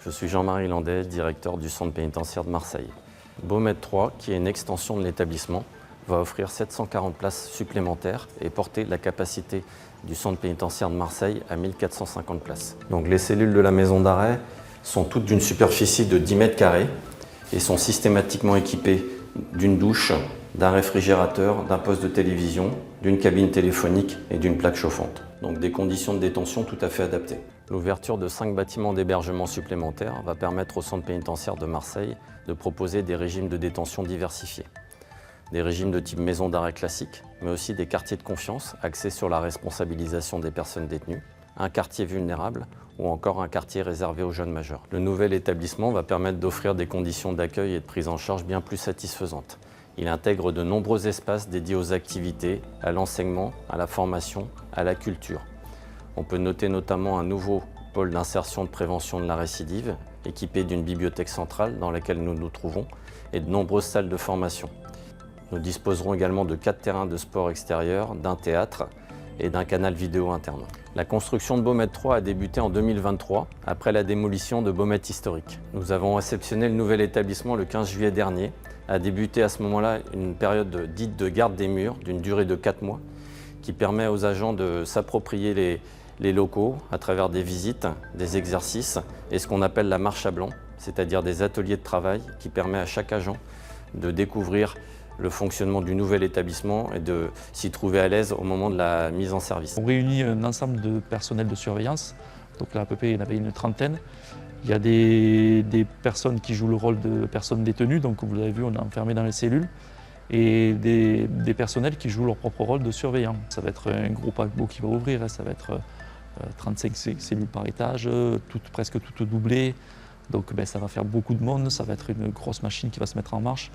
Je suis Jean-Marie Landais, directeur du centre pénitentiaire de Marseille. Baumettes 3, qui est une extension de l'établissement, va offrir 740 places supplémentaires et porter la capacité du centre pénitentiaire de Marseille à 1450 places. Donc les cellules de la maison d'arrêt sont toutes d'une superficie de 10 mètres carrés et sont systématiquement équipées d'une douche, d'un réfrigérateur, d'un poste de télévision, d'une cabine téléphonique et d'une plaque chauffante. Donc des conditions de détention tout à fait adaptées. L'ouverture de 5 bâtiments d'hébergement supplémentaires va permettre au centre pénitentiaire de Marseille de proposer des régimes de détention diversifiés. Des régimes de type maison d'arrêt classique, mais aussi des quartiers de confiance axés sur la responsabilisation des personnes détenues, un quartier vulnérable ou encore un quartier réservé aux jeunes majeurs. Le nouvel établissement va permettre d'offrir des conditions d'accueil et de prise en charge bien plus satisfaisantes. Il intègre de nombreux espaces dédiés aux activités, à l'enseignement, à la formation, à la culture. On peut noter notamment un nouveau pôle d'insertion de prévention de la récidive, équipé d'une bibliothèque centrale dans laquelle nous nous trouvons, et de nombreuses salles de formation. Nous disposerons également de 4 terrains de sport extérieurs, d'un théâtre et d'un canal vidéo interne. La construction de Baumettes 3 a débuté en 2023, après la démolition de Baumettes historique. Nous avons réceptionné le nouvel établissement le 15 juillet dernier. A débuté à ce moment-là une période dite de garde des murs, d'une durée de 4 mois, qui permet aux agents de s'approprier les locaux à travers des visites, des exercices et ce qu'on appelle la marche à blanc, c'est-à-dire des ateliers de travail qui permet à chaque agent de découvrir le fonctionnement du nouvel établissement et de s'y trouver à l'aise au moment de la mise en service. On réunit un ensemble de personnel de surveillance, donc là à peu près il y en avait une trentaine. Il y a des personnes qui jouent le rôle de personnes détenues, donc vous l'avez vu, on est enfermé dans les cellules, et des personnels qui jouent leur propre rôle de surveillants. Ça va être un gros paquebot qui va ouvrir, ça va être 35 cellules par étage, presque toutes doublées, donc ça va faire beaucoup de monde, ça va être une grosse machine qui va se mettre en marche.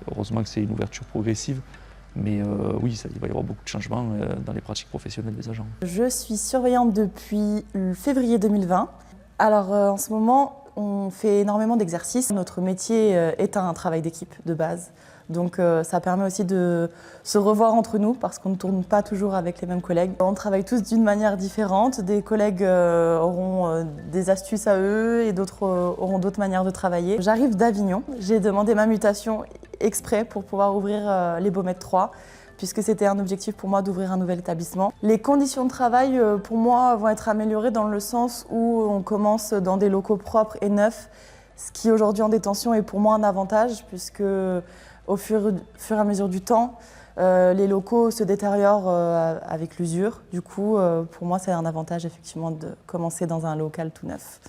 Heureusement que c'est une ouverture progressive, mais oui, il va y avoir beaucoup de changements dans les pratiques professionnelles des agents. Je suis surveillante depuis février 2020. Alors en ce moment, on fait énormément d'exercices. Notre métier est un travail d'équipe de base. Donc ça permet aussi de se revoir entre nous parce qu'on ne tourne pas toujours avec les mêmes collègues. On travaille tous d'une manière différente. Des collègues auront des astuces à eux et d'autres auront d'autres manières de travailler. J'arrive d'Avignon. J'ai demandé ma mutation exprès pour pouvoir ouvrir les Baumettes 3 puisque c'était un objectif pour moi d'ouvrir un nouvel établissement. Les conditions de travail pour moi vont être améliorées dans le sens où on commence dans des locaux propres et neufs, ce qui aujourd'hui en détention est pour moi un avantage puisque au fur et à mesure du temps, les locaux se détériorent avec l'usure. Du coup, pour moi, c'est un avantage effectivement de commencer dans un local tout neuf.